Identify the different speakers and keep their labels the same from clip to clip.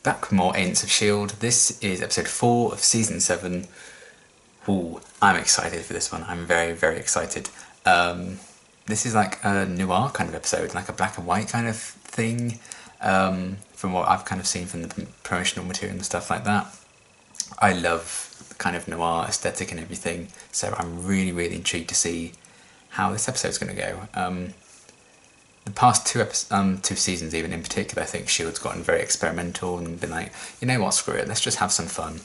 Speaker 1: back with more Agents of S.H.I.E.L.D. This is episode 4 of season 7. Ooh, I'm excited for this one. I'm very, very excited. This is like a noir kind of episode, like a black and white kind of thing, from what I've kind of seen from the promotional material and stuff like that. I love the kind of noir aesthetic and everything, so I'm really, really intrigued to see how this episode's going to go. The past two seasons, even in particular, I think S.H.I.E.L.D's gotten very experimental and been like, you know what, screw it, let's just have some fun.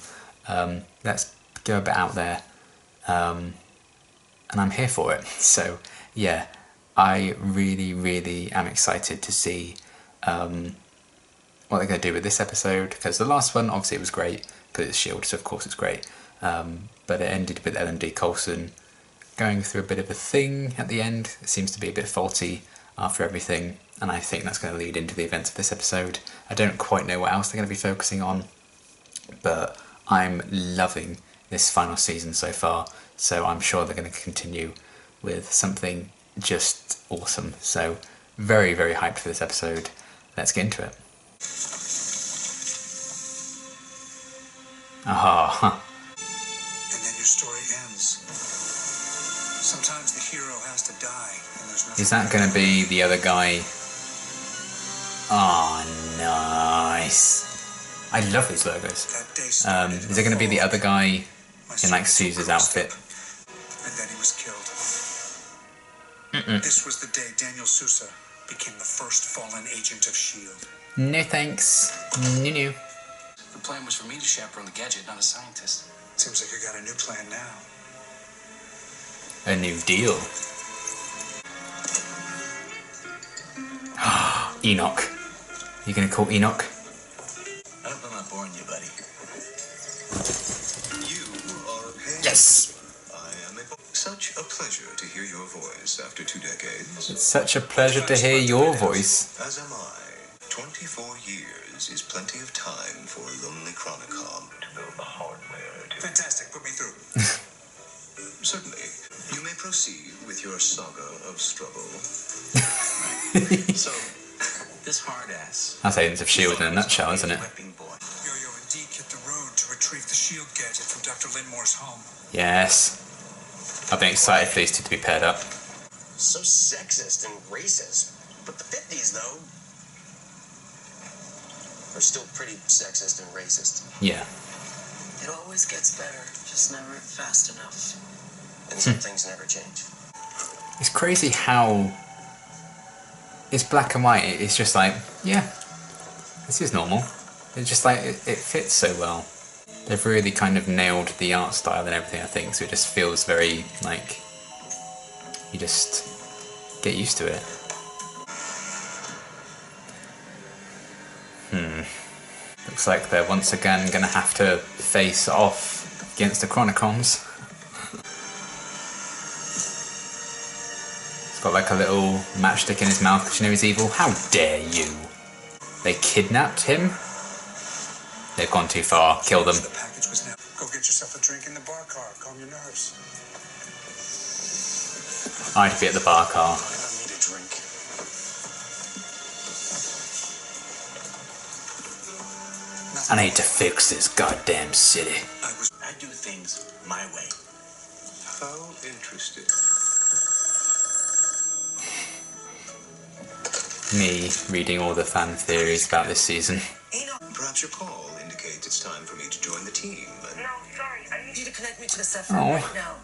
Speaker 1: Let's go a bit out there, and I'm here for it. So yeah, I really, really am excited to see what they're going to do with this episode, because the last one, obviously it was great, because it's S.H.I.E.L.D., so of course it's great, but it ended with Ellen D. Coulson going through a bit of a thing at the end. It seems to be a bit faulty after everything, and I think that's going to lead into the events of this episode. I don't quite know what else they're going to be focusing on, but I'm loving this final season so far, so I'm sure they're going to continue with something just awesome. So very, very hyped for this episode. Let's get into it. Ah.
Speaker 2: And then your story ends. Sometimes the hero has to die, and there's nothing.
Speaker 1: Is that going to be the other guy? Oh, nice. I love his logos. Is it going to be the other guy in like Caesar's outfit?
Speaker 2: And then he was killed. This was the day Daniel Sousa became the first fallen agent of S.H.I.E.L.D.
Speaker 1: No thanks. No.
Speaker 3: The plan was for me to chaperone the gadget, not a scientist.
Speaker 2: Seems like you got a new plan now.
Speaker 1: A new deal. Enoch. You gonna call Enoch?
Speaker 3: I hope I'm not boring you, buddy.
Speaker 2: You are a pain.
Speaker 1: Yes!
Speaker 2: I am such a pleasure to hear your voice after 2 decades.
Speaker 1: It's such a pleasure to hear your voice.
Speaker 2: As am I. 24 years is plenty of time for a lonely chronicom to build the hardware. Fantastic, put me through. Certainly. You may proceed with your saga of struggle.
Speaker 3: So, this hard ass.
Speaker 1: That's Agents of S.H.I.E.L.D. in a nutshell, isn't it?
Speaker 2: Yo-Yo indeed hit the road to retrieve the S.H.I.E.L.D. gadget from Dr. Linmore's home.
Speaker 1: Yes. I've been excited for these two to be paired up.
Speaker 4: So sexist and racist. But the 50s, though, are still pretty sexist and racist.
Speaker 1: Yeah.
Speaker 5: It always gets better, just never fast enough.
Speaker 4: And some things never change.
Speaker 1: It's crazy how it's black and white. It's just like, yeah, this is normal. It's just like, it fits so well. They've really kind of nailed the art style and everything, I think, so it just feels very, like, you just get used to it. Looks like they're once again going to have to face off against the Chronicoms. He's got like a little matchstick in his mouth because you know he's evil. How dare you! They kidnapped him? They've gone too far. Kill them.
Speaker 2: The package was now. Go get yourself a drink in the bar car. Calm your nerves.
Speaker 1: I'd be at the bar car.
Speaker 4: I don't need a drink.
Speaker 1: I need to fix this goddamn city.
Speaker 4: I do things my way.
Speaker 2: How interesting.
Speaker 1: Me reading all the fan theories about this season.
Speaker 2: Perhaps your call indicates it's time for me to join the team.
Speaker 5: No, sorry. I need you to connect me to the Zephyr
Speaker 1: Oh.
Speaker 5: right now.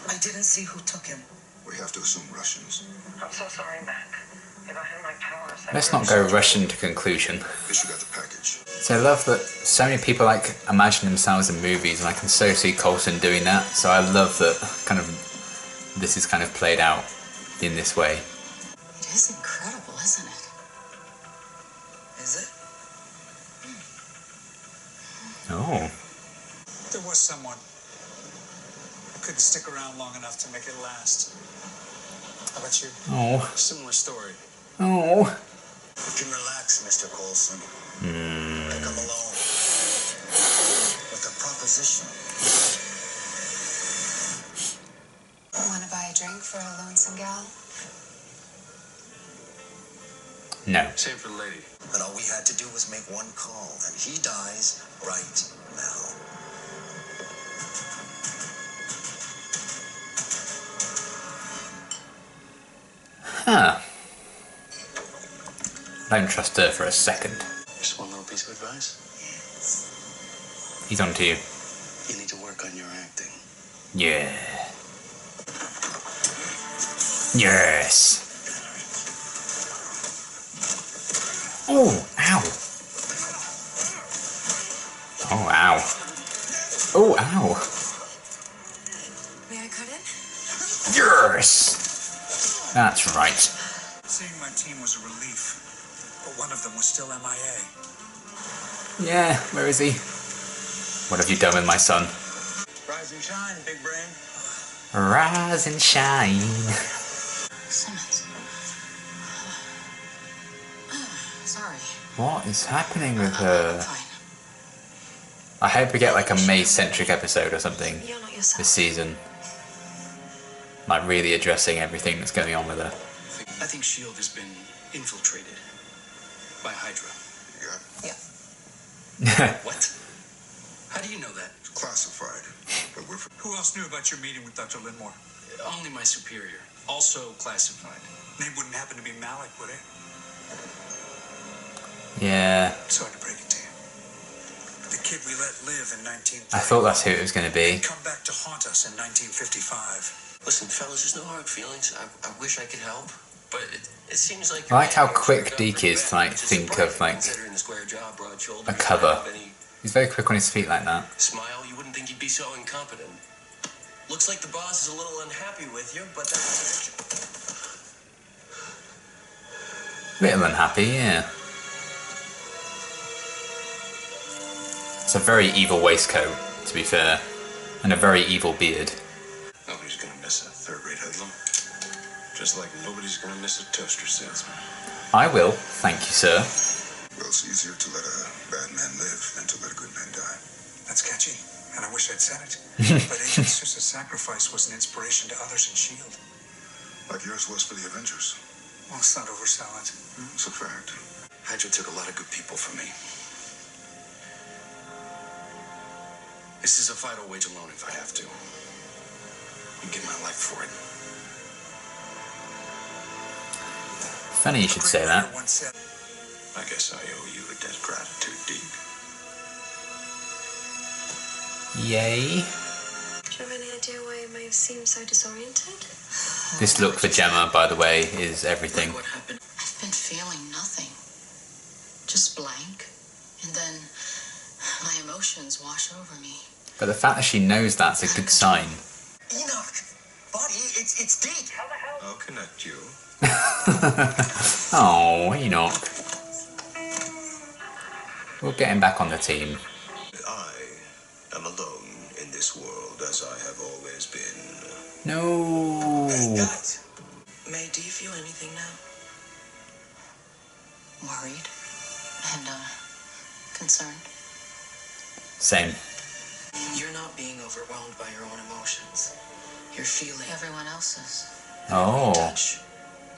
Speaker 5: I didn't see who took him.
Speaker 2: We have to assume Russians.
Speaker 5: I'm so sorry, Mac. If I had my powers,
Speaker 1: Let's not go rushing to conclusion.
Speaker 2: Guess you got the package.
Speaker 1: So I love that so many people like imagine themselves in movies, and I can so see Coulson doing that. So I love that kind of this is kind of played out in this way.
Speaker 5: It is incredible, isn't it? Is it?
Speaker 1: Oh.
Speaker 2: There was someone who couldn't stick around long enough to make it last. How about you?
Speaker 1: Oh.
Speaker 2: Similar story.
Speaker 1: Oh.
Speaker 4: You can relax, Mr. Coulson. Pick up alone. With a proposition.
Speaker 6: Want to buy a drink for a lonesome gal?
Speaker 1: No.
Speaker 3: Same for the lady.
Speaker 4: And all we had to do was make one call, and he dies right now.
Speaker 1: Huh. Don't trust her for a second.
Speaker 3: Just one little piece of advice.
Speaker 1: He's on to you.
Speaker 3: You need to work on your acting.
Speaker 1: Yeah. Yes. Oh, ow. Oh, ow. Oh, ow.
Speaker 5: May I cut in?
Speaker 1: Yes. That's right.
Speaker 6: Seeing my team was a relief, but one of them was still MIA.
Speaker 1: Yeah, where is he? What have you done with my son?
Speaker 4: Rise and shine, big brain.
Speaker 1: Rise and shine.
Speaker 5: Simmons. Sorry.
Speaker 1: What is happening with her?
Speaker 5: Fine.
Speaker 1: I hope we get like a May-centric episode or something
Speaker 5: You're not yourself.
Speaker 1: this season. Like really addressing everything that's going on with her.
Speaker 3: I think S.H.I.E.L.D. has been infiltrated by Hydra.
Speaker 4: Yeah.
Speaker 3: What? How do you know that?
Speaker 2: It's classified. But we're
Speaker 6: Who else knew about your meeting with Dr. Linmore?
Speaker 3: Only my superior. Also classified.
Speaker 6: Name wouldn't happen to be Malik, would it?
Speaker 1: Yeah,
Speaker 6: Sorry to break it to you. The kid we let live in 1930.
Speaker 1: I thought that's who it was going to be.
Speaker 6: Come back to haunt us in 1955.
Speaker 3: Listen, fellas, there's no hard feelings. I wish I could help, but it seems like...
Speaker 1: I like how quick Deke is to like think of like a cover. He's very quick on his feet like that.
Speaker 3: Smile, you wouldn't think he'd be so incompetent. Looks like the boss is a little unhappy with you, but that's...
Speaker 1: Little unhappy, yeah. It's a very evil waistcoat, to be fair, and a very evil beard.
Speaker 2: Nobody's gonna miss a third-rate hoodlum. Just like nobody's gonna miss a toaster salesman.
Speaker 1: I will, thank you, sir.
Speaker 2: Well, it's easier to let a bad man live than to let a good man die.
Speaker 6: That's catchy, and I wish I'd said it. But Agent Sousa's sacrifice was an inspiration to others in S.H.I.E.L.D.
Speaker 2: Like yours was for the Avengers.
Speaker 6: Well, let's not oversell it.
Speaker 2: It's a fact.
Speaker 3: Hydra took a lot of good people from me. This is a fight I'll wage alone if I have to. And give my life for it.
Speaker 1: Funny you should say that.
Speaker 6: Once said,
Speaker 2: I guess I owe you a debt of gratitude, Deke.
Speaker 1: Yay.
Speaker 7: Do you have any idea why you may have seemed so disoriented?
Speaker 1: This look for Gemma, by the way, is everything.
Speaker 3: What happened?
Speaker 5: I've been feeling nothing. Just blank. And then my emotions wash over me.
Speaker 1: But the fact that she knows that's a good sign.
Speaker 4: Enoch, buddy, it's Deke. How the hell?
Speaker 2: I'll connect you.
Speaker 1: Oh, Enoch. We'll get him back on the team.
Speaker 2: I am alone in this world as I have always been.
Speaker 1: No.
Speaker 4: Guys, May, do you feel anything now?
Speaker 5: Worried. And, concerned.
Speaker 1: Same.
Speaker 4: You're not being overwhelmed by your own emotions. You're feeling
Speaker 5: Everyone else's.
Speaker 1: Oh.
Speaker 4: touch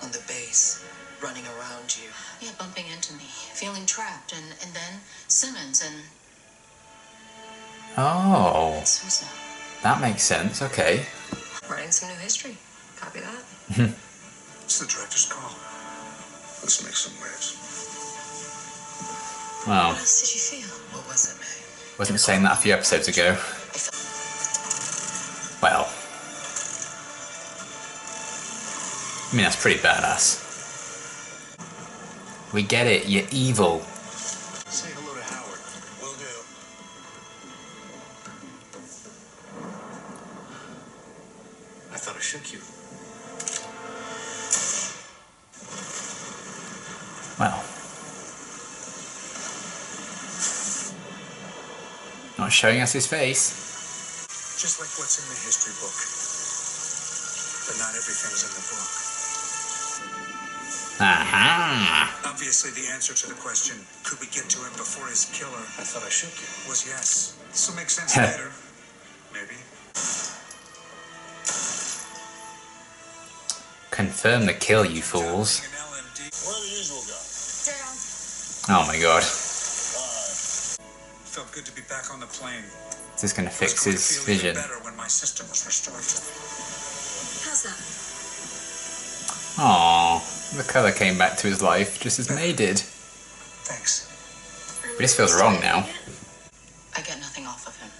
Speaker 4: on the base, running around you.
Speaker 5: Yeah, bumping into me. Feeling trapped. And then Simmons and
Speaker 1: Oh.
Speaker 5: Sousa.
Speaker 1: That makes sense, okay.
Speaker 7: Writing some new history. Copy that.
Speaker 6: it's the director's call.
Speaker 2: Let's make some waves.
Speaker 1: Well,
Speaker 7: What else did you feel?
Speaker 4: What was it, May?
Speaker 1: wasn't saying that a few episodes ago. Well. I mean, that's pretty badass. We get it, you're evil.
Speaker 3: Say hello to Howard.
Speaker 2: Will do.
Speaker 3: I thought I shook you.
Speaker 1: Well. Not showing us his face.
Speaker 6: Just like what's in the history book. But not everything's in the book.
Speaker 1: Aha!
Speaker 6: Obviously, the answer to the question, could we get to him before his killer,
Speaker 3: I thought I shook you.
Speaker 6: was yes. This will make sense later. Maybe.
Speaker 1: Confirm the kill, you fools.
Speaker 6: An LMD.
Speaker 2: We're the usual guy.
Speaker 1: Oh my god.
Speaker 6: Felt good to be back on the plane.
Speaker 1: Is this going to
Speaker 6: I was
Speaker 1: fix
Speaker 6: going to
Speaker 1: his
Speaker 6: feel even
Speaker 1: vision?
Speaker 6: better when my system was restored.
Speaker 7: How's that?
Speaker 1: Aww, the colour came back to his life just as May did.
Speaker 6: Thanks.
Speaker 1: But this feels wrong now.
Speaker 5: I get nothing off of him.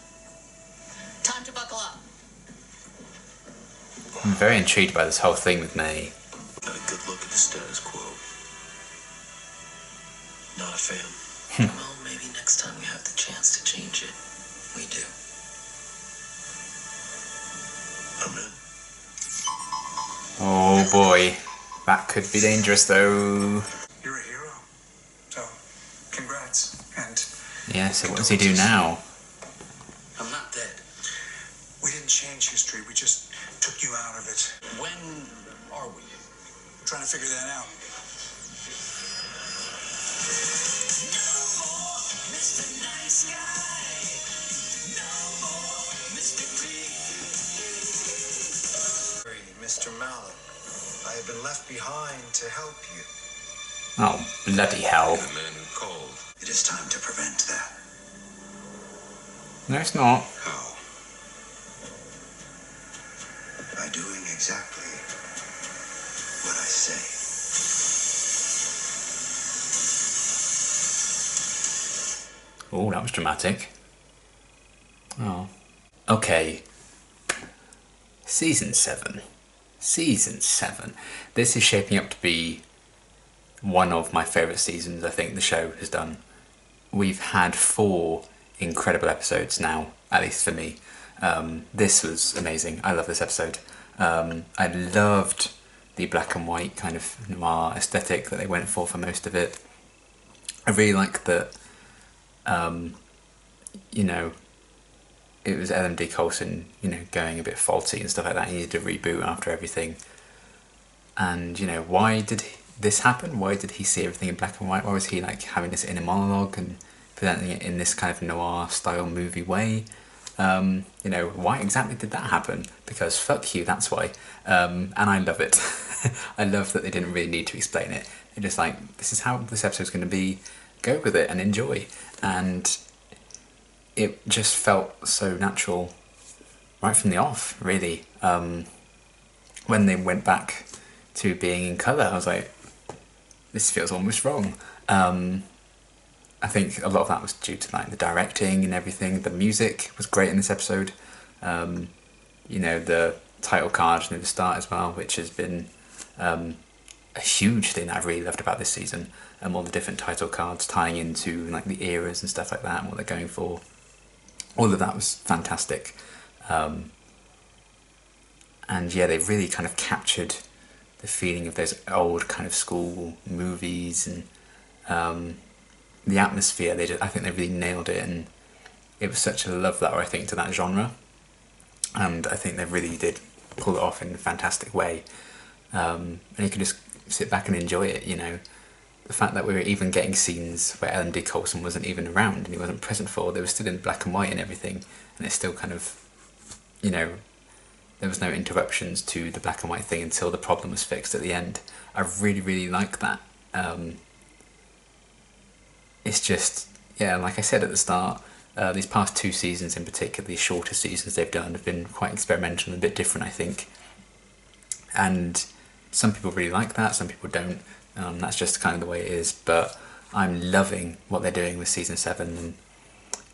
Speaker 5: Time to buckle up.
Speaker 1: I'm very intrigued by this whole thing with May.
Speaker 3: Got a good look at the status quo. Not a fan. Well, maybe next time we have the chance to change it, we do. I'm in.
Speaker 1: Oh boy, that could be dangerous though.
Speaker 6: You're a hero. So, congrats. And
Speaker 1: Yeah, so what does he do now?
Speaker 3: I'm not dead.
Speaker 6: we didn't change history. We just took you out of it.
Speaker 3: When are we?
Speaker 6: Trying to figure that out.
Speaker 4: Mr. Malik, I have been left behind to help you.
Speaker 1: Oh, bloody hell.
Speaker 2: The man who called.
Speaker 4: It is time to prevent that.
Speaker 1: No, it's not.
Speaker 2: How?
Speaker 4: By doing exactly what I say.
Speaker 1: Oh, that was dramatic. Oh. Okay. Season 7. Season 7. This is shaping up to be one of my favourite seasons I think the show has done. We've had 4 incredible episodes now, at least for me. This was amazing. I love this episode. I loved the black and white kind of noir aesthetic that they went for most of it. I really like that, you know, it was LMD Coulson, you know, going a bit faulty and stuff like that. He needed to reboot after everything. And, you know, why did this happen? Why did he see everything in black and white? Why was he, like, having this inner monologue and presenting it in this kind of noir-style movie way? You know, why exactly did that happen? Because fuck you, that's why. And I love it. I love that they didn't really need to explain it. They're just like, this is how this episode's going to be. Go with it and enjoy. And it just felt so natural right from the off, really. When they went back to being in colour, I was like, this feels almost wrong. I think a lot of that was due to like the directing and everything. The music was great in this episode. You know, the title card near the start as well, which has been a huge thing that I've really loved about this season. All the different title cards tying into like the eras and stuff like that and what they're going for. All of that was fantastic. And yeah, they really kind of captured the feeling of those old kind of school movies and the atmosphere. I think they really nailed it, and it was such a love letter, I think, to that genre. And I think they really did pull it off in a fantastic way. And you can just sit back and enjoy it, you know. The fact that we were even getting scenes where LMD Coulson wasn't even around and he wasn't present for, they were still in black and white and everything, and it's still kind of, you know, there was no interruptions to the black and white thing until the problem was fixed at the end. I really, really like that. It's just, yeah, like I said at the start, these past 2 seasons in particular, these shorter seasons they've done, have been quite experimental and a bit different, I think. And some people really like that, some people don't. That's just kind of the way it is, but I'm loving what they're doing with season 7 and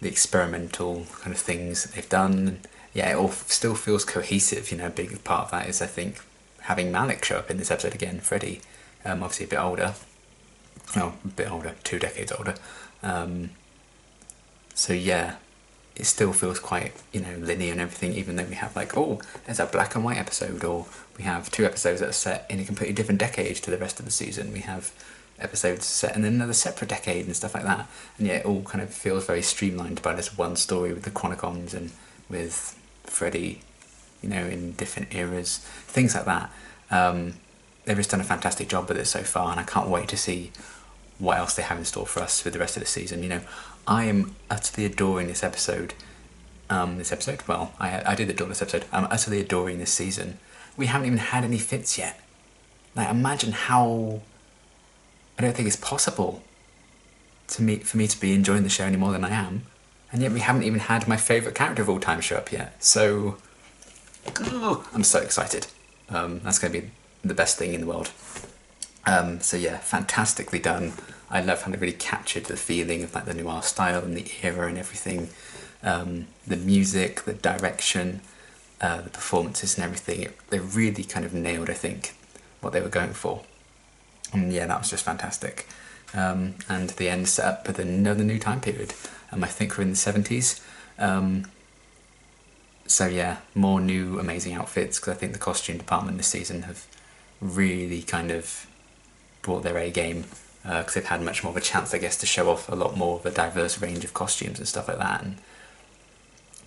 Speaker 1: the experimental kind of things that they've done. Yeah, it all still feels cohesive, you know. A big part of that is, I think, having Malik show up in this episode again, Freddie, obviously a bit older. Oh, a bit older, 2 decades older. So yeah, it still feels quite, you know, linear and everything, even though we have like, oh, there's a black and white episode, or we have 2 episodes that are set in a completely different decade to the rest of the season. We have episodes set in another separate decade and stuff like that. And yeah, it all kind of feels very streamlined by this one story with the Chronicons and with Freddie, you know, in different eras, things like that. They've just done a fantastic job with it so far, and I can't wait to see what else they have in store for us with the rest of the season. You know, I am utterly adoring this episode. Well, I did adore this episode. I'm utterly adoring this season. We haven't even had any fits yet. Like, imagine how... I don't think it's possible for me to be enjoying the show any more than I am, and yet we haven't even had my favourite character of all time show up yet. So, I'm so excited. That's going to be the best thing in the world. So yeah, fantastically done. I love how they really captured the feeling of like the noir style and the era and everything. The music, the direction, the performances and everything. They really kind of nailed, I think, what they were going for. And yeah, that was just fantastic. And the end set up with another new time period. I think we're in the 70s. So yeah, more new amazing outfits, because I think the costume department this season have really kind of brought their A game, because they've had much more of a chance, I guess, to show off a lot more of a diverse range of costumes and stuff like that, and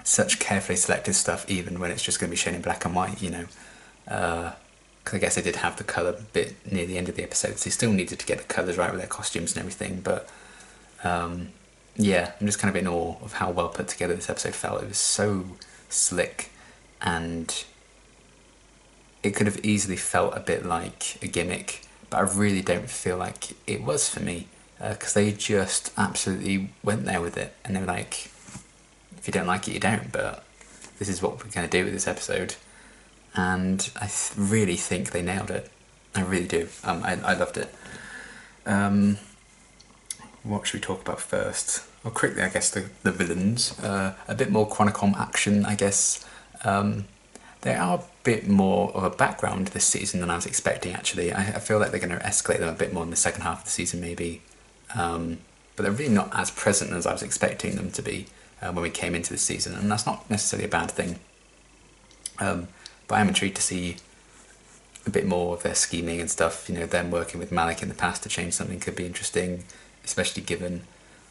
Speaker 1: such carefully selected stuff, even when it's just going to be shown in black and white, you know, because I guess they did have the colour bit near the end of the episode, so they still needed to get the colours right with their costumes and everything, but yeah, I'm just kind of in awe of how well put together this episode felt. It was so slick, and it could have easily felt a bit like a gimmick, but I really don't feel like it was for me, because they just absolutely went there with it, and they were like, if you don't like it, you don't, but this is what we're going to do with this episode, and I really think they nailed it. I really do. I loved it. What should we talk about first? Well, quickly, I guess, the villains. A bit more Chronicom action, I guess. They are a bit more of a background this season than I was expecting, actually. I feel like they're going to escalate them a bit more in the second half of the season, maybe. But they're really not as present as I was expecting them to be when we came into the season, and that's not necessarily a bad thing. But I am intrigued to see a bit more of their scheming and stuff. You know, them working with Malik in the past to change something could be interesting, especially given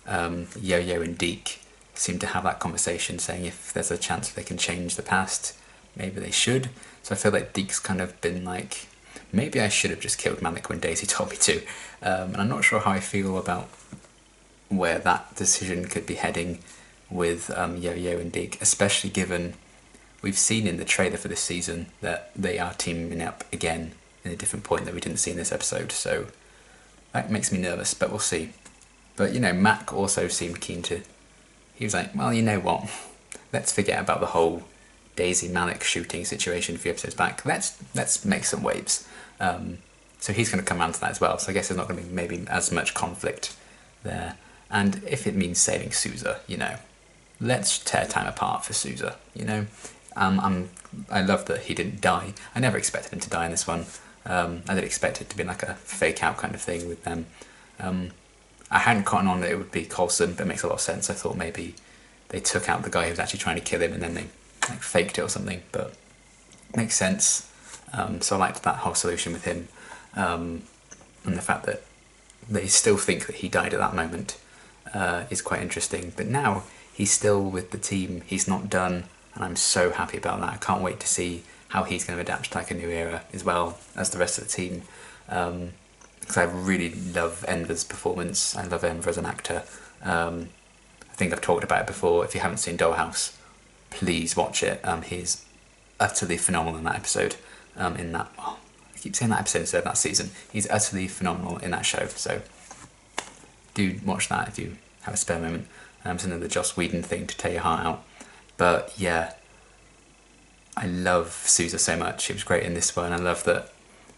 Speaker 1: Yo-Yo and Deke seem to have that conversation, saying if there's a chance they can change the past, maybe they should. So I feel like Deke's kind of been like, maybe I should have just killed Malik when Daisy told me to. And I'm not sure how I feel about where that decision could be heading with Yo-Yo and Deke, especially given we've seen in the trailer for this season that they are teaming up again in a different point that we didn't see in this episode. So that makes me nervous, but we'll see. But, you know, Mac also seemed keen to... He was like, well, you know what? Let's forget about the whole Daisy Malik shooting situation a few episodes back. Let's make some waves. So he's going to come around to that as well. So I guess there's not going to be maybe as much conflict there. And if it means saving Sousa, you know, let's tear time apart for Sousa, you know. I love that he didn't die. I never expected him to die in this one. I did expect it to be like a fake out kind of thing with them. I hadn't caught on that it would be Coulson, but it makes a lot of sense. I thought maybe they took out the guy who was actually trying to kill him and then they like faked it or something, but it makes sense. So I liked that whole solution with him, and the fact that they still think that he died at that moment is quite interesting. But now he's still with the team, he's not done, and I'm so happy about that. I can't wait to see how he's going to adapt to like a new era as well as the rest of the team. Because I really love Enver's performance. I love Enver as an actor. I think I've talked about it before. If you haven't seen Dollhouse, please watch it. He's utterly phenomenal in that episode. I keep saying that episode instead of that season. He's utterly phenomenal in that show. So do watch that if you have a spare moment. It's another Joss Whedon thing to tear your heart out. But yeah, I love Sousa so much. He was great in this one. I love that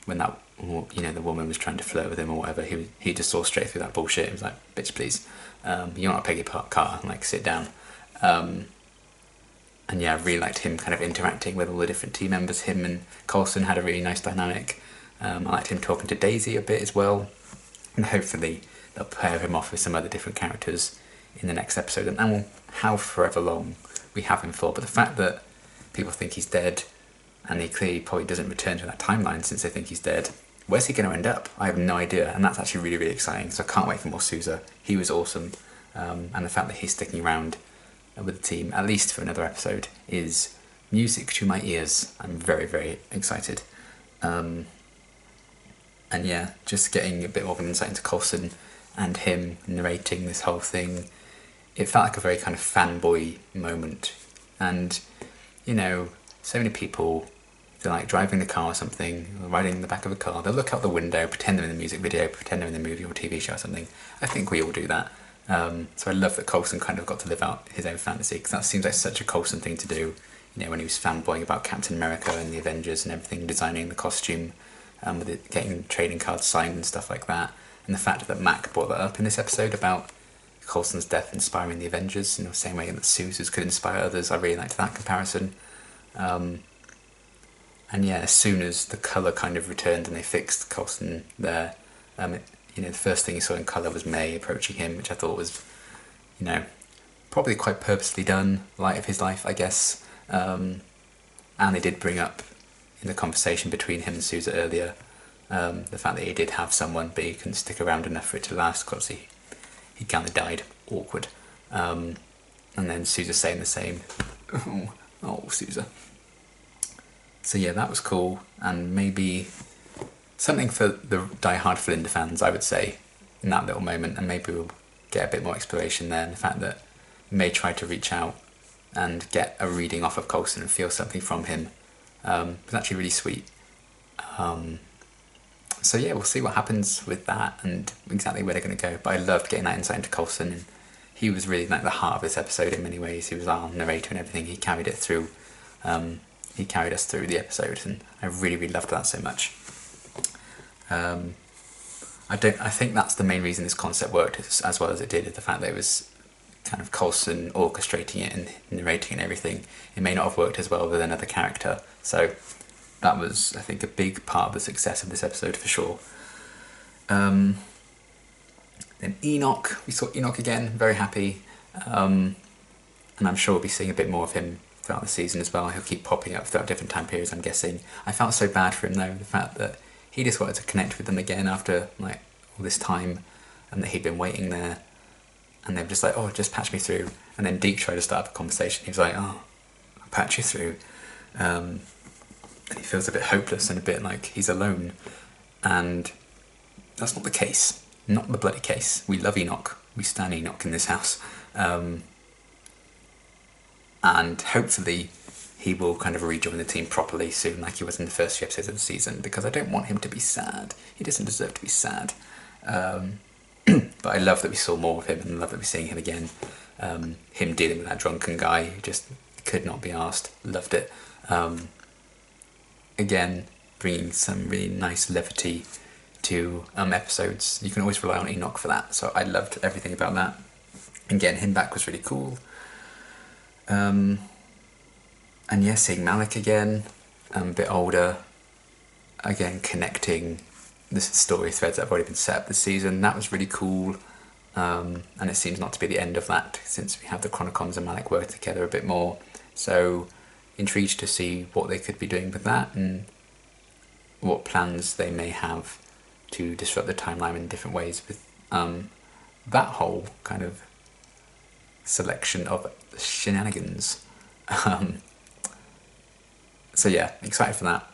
Speaker 1: when that, you know, the woman was trying to flirt with him or whatever, he just saw straight through that bullshit. He was like, bitch, please. You're not Peggy Carter, like, sit down. And yeah, I really liked him kind of interacting with all the different team members. Him and Coulson had a really nice dynamic. I liked him talking to Daisy a bit as well. And hopefully they'll pair him off with some other different characters in the next episode. And how forever long we have him for. But the fact that people think he's dead, and he clearly probably doesn't return to that timeline since they think he's dead. Where's he going to end up? I have no idea, and that's actually really, really exciting, so I can't wait for more Sousa. He was awesome, and the fact that he's sticking around with the team, at least for another episode, is music to my ears. I'm very, very excited. And yeah, just getting a bit more of an insight into Coulson and him narrating this whole thing. It felt like a very kind of fanboy moment, and, you know, so many people they're like driving the car or something, or riding in the back of a car, they'll look out the window, pretend they're in the music video, pretend they're in the movie or TV show or something. I think we all do that. So I love that Coulson kind of got to live out his own fantasy, because that seems like such a Coulson thing to do. You know, when he was fanboying about Captain America and the Avengers and everything, designing the costume, with it, getting trading cards signed and stuff like that. And the fact that Mac brought that up in this episode about Coulson's death inspiring the Avengers in the same way that Sousa's could inspire others. I really liked that comparison. And yeah, as soon as the colour kind of returned and they fixed Coulson there, you know, the first thing you saw in colour was May approaching him, which I thought was, you know, probably quite purposely done, light of his life, I guess. And they did bring up in the conversation between him and Sousa earlier, the fact that he did have someone, but he couldn't stick around enough for it to last, because he kind of died. Awkward. And then Sousa saying the same. Oh, Sousa. So yeah, that was cool, and maybe something for the die-hard Flinder fans, I would say, in that little moment, and maybe we'll get a bit more exploration there, and the fact that May tried to reach out and get a reading off of Coulson and feel something from him was actually really sweet. So yeah, we'll see what happens with that and exactly where they're going to go, but I loved getting that insight into Coulson, and he was really like the heart of this episode in many ways. He was our narrator and everything. He carried it through. He carried us through the episode, and I really, really loved that so much. I think that's the main reason this concept worked as well as it did, is the fact that it was kind of Coulson orchestrating it and narrating and everything. It may not have worked as well with another character, so that was, I think, a big part of the success of this episode for sure. Then Enoch, we saw Enoch again, very happy, and I'm sure we'll be seeing a bit more of him throughout the season as well. He'll keep popping up throughout different time periods, I'm guessing. I felt so bad for him though, the fact that he just wanted to connect with them again after like all this time, and that he'd been waiting there, and they were just like, oh, just patch me through. And then Deke tried to start up a conversation. He was like, oh, I'll patch you through. And he feels a bit hopeless and a bit like he's alone, and that's not the case. Not the bloody case. We love Enoch. We stan Enoch in this house. And hopefully he will kind of rejoin the team properly soon, like he was in the first few episodes of the season, because I don't want him to be sad. He doesn't deserve to be sad. But I love that we saw more of him, and I love that we're seeing him again. Him dealing with that drunken guy who just could not be arsed. Loved it. Again, bringing some really nice levity to episodes. You can always rely on Enoch for that, so I loved everything about that. And getting him back was really cool. And yeah, seeing Malik again, a bit older, again connecting the story threads that have already been set up this season. That was really cool, and it seems not to be the end of that, since we have the Chronicons and Malik work together a bit more. So intrigued to see what they could be doing with that, and what plans they may have to disrupt the timeline in different ways with that whole kind of selection of shenanigans. So yeah, excited for that.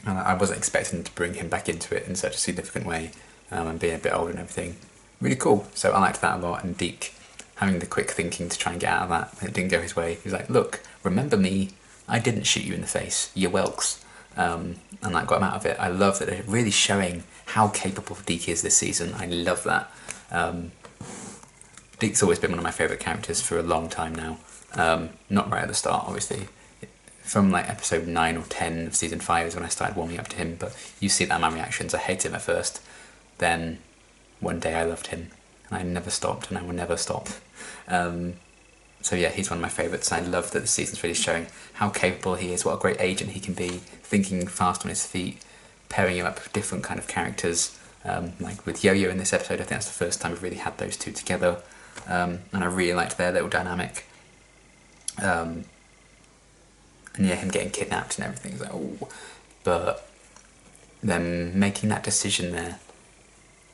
Speaker 1: I wasn't expecting to bring him back into it in such a significant way, and being a bit older and everything. Really cool. So I liked that a lot, and Deke having the quick thinking to try and get out of that. It didn't go his way. He was like, look, remember me, I didn't shoot you in the face, you whelks. And that got him out of it. I love that they're really showing how capable Deke is this season. I love that. Deke's always been one of my favourite characters for a long time now. Not right at the start, obviously. From like episode 9 or 10 of season 5 is when I started warming up to him, but you see that in my reactions. I hated him at first, then one day I loved him, and I never stopped, and I will never stop. So yeah, he's one of my favourites. I love that the season's really showing how capable he is, what a great agent he can be, thinking fast on his feet, pairing him up with different kind of characters. Like with Yo-Yo in this episode, I think that's the first time we've really had those two together, and I really liked their little dynamic. And yeah, him getting kidnapped and everything, is like, oh. But then making that decision there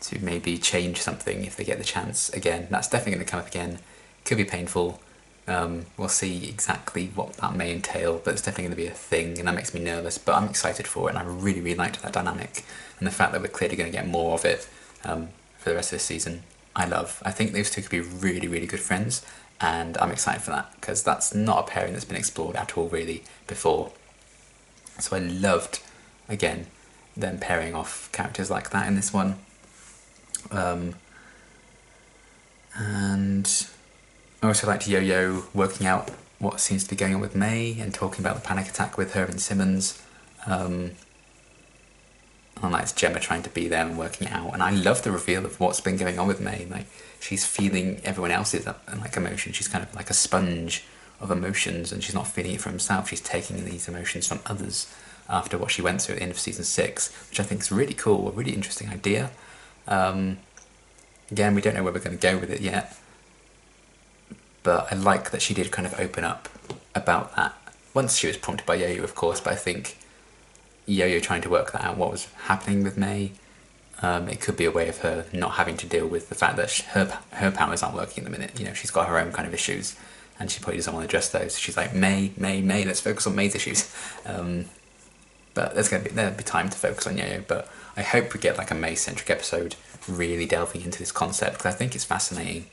Speaker 1: to maybe change something if they get the chance again, that's definitely going to come up again. Could be painful. We'll see exactly what that may entail, but it's definitely going to be a thing, and that makes me nervous, but I'm excited for it, and I really, really liked that dynamic, and the fact that we're clearly going to get more of it for the rest of this season, I love. I think those two could be really, really good friends, and I'm excited for that, because that's not a pairing that's been explored at all really before. So I loved, again, them pairing off characters like that in this one. And I also liked Yo-Yo working out what seems to be going on with May and talking about the panic attack with her and Simmons. And like Gemma trying to be there and working it out. And I love the reveal of what's been going on with May. Like, she's feeling everyone else's like emotion. She's kind of like a sponge of emotions, and she's not feeling it for herself. She's taking these emotions from others after what she went through at the end of season 6, which I think is really cool, a really interesting idea. Again, we don't know where we're going to go with it yet, but I like that she did kind of open up about that. Once she was prompted by Yo-Yo, of course, but I think Yo-Yo trying to work that out, what was happening with May, it could be a way of her not having to deal with the fact that her powers aren't working at the minute. You know, she's got her own kind of issues, and she probably doesn't want to address those. She's like, May, let's focus on May's issues. But there'll be time to focus on Yo-Yo, but I hope we get like a May-centric episode really delving into this concept, because I think it's fascinating,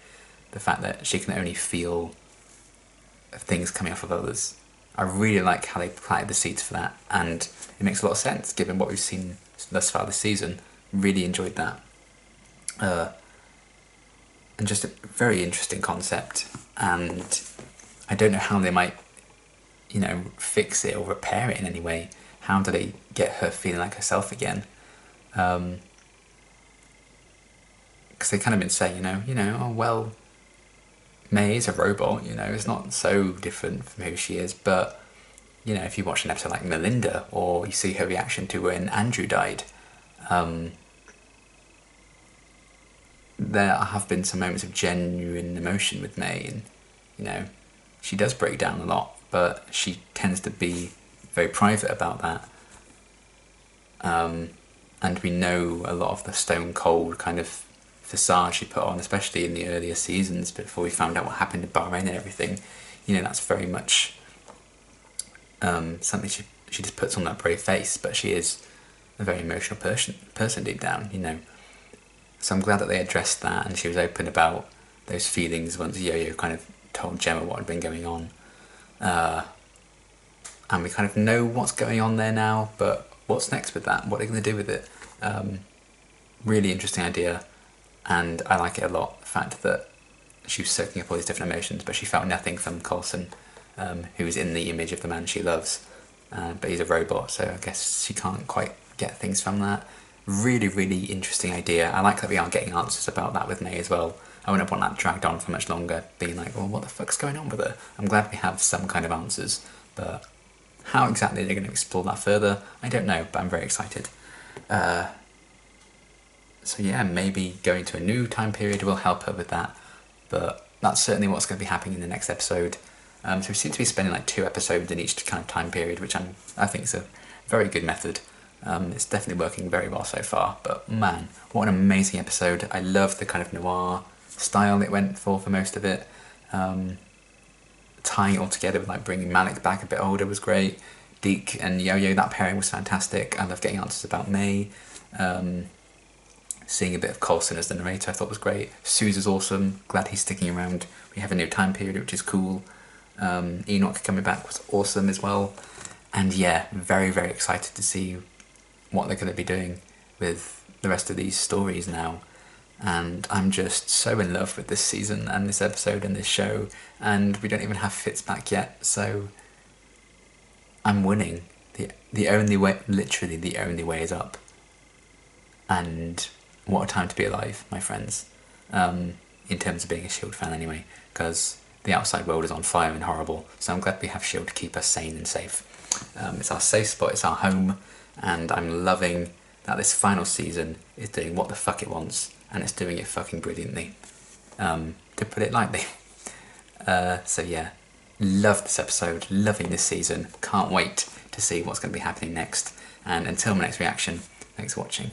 Speaker 1: the fact that she can only feel things coming off of others. I really like how they planted the seeds for that, and it makes a lot of sense given what we've seen thus far this season. Really enjoyed that. And just a very interesting concept, and I don't know how they might, you know, fix it or repair it in any way. How do they get her feeling like herself again? Because they kind of been saying, oh well, May is a robot, it's not so different from who she is, but, if you watch an episode like Melinda, or you see her reaction to when Andrew died, there have been some moments of genuine emotion with May, and, she does break down a lot, but she tends to be very private about that. And we know a lot of the stone cold kind of facade she put on, especially in the earlier seasons before we found out what happened in Bahrain and everything. That's very much something she just puts on that brave face, but she is a very emotional person deep down, So I'm glad that they addressed that, and she was open about those feelings once Yo-Yo kind of told Gemma what had been going on. And we kind of know what's going on there now, but what's next with that? What are they going to do with it? Really interesting idea, and I like it a lot, the fact that she was soaking up all these different emotions, but she felt nothing from Coulson, who is in the image of the man she loves, but he's a robot, so I guess she can't quite get things from that. Really, really interesting idea. I like that we are getting answers about that with May as well. I wouldn't want that dragged on for much longer, being like, well, what the fuck's going on with her? I'm glad we have some kind of answers, but how exactly they're going to explore that further, I don't know, but I'm very excited. So yeah, maybe going to a new time period will help her with that, but that's certainly what's going to be happening in the next episode. So we seem to be spending like 2 episodes in each kind of time period, which I think is a very good method. It's definitely working very well so far, but man, what an amazing episode. I love the kind of noir style it went for most of it. Tying it all together with like bringing Malik back a bit older was great. Deke and Yo-Yo, that pairing was fantastic. I love getting answers about May. Seeing a bit of Coulson as the narrator I thought was great. Suze is awesome, glad he's sticking around. We have a new time period, which is cool. Enoch coming back was awesome as well. And yeah, very, very excited to see what they're going to be doing with the rest of these stories now. And I'm just so in love with this season and this episode and this show, and we don't even have Fitz back yet, so I'm winning. The only way, literally the only way is up. And what a time to be alive, my friends, in terms of being a S.H.I.E.L.D. fan anyway, because the outside world is on fire and horrible, so I'm glad we have S.H.I.E.L.D. to keep us sane and safe. It's our safe spot, it's our home, and I'm loving that this final season is doing what the fuck it wants, and it's doing it fucking brilliantly, to put it lightly. So yeah, love this episode, loving this season, can't wait to see what's going to be happening next, and until my next reaction, thanks for watching.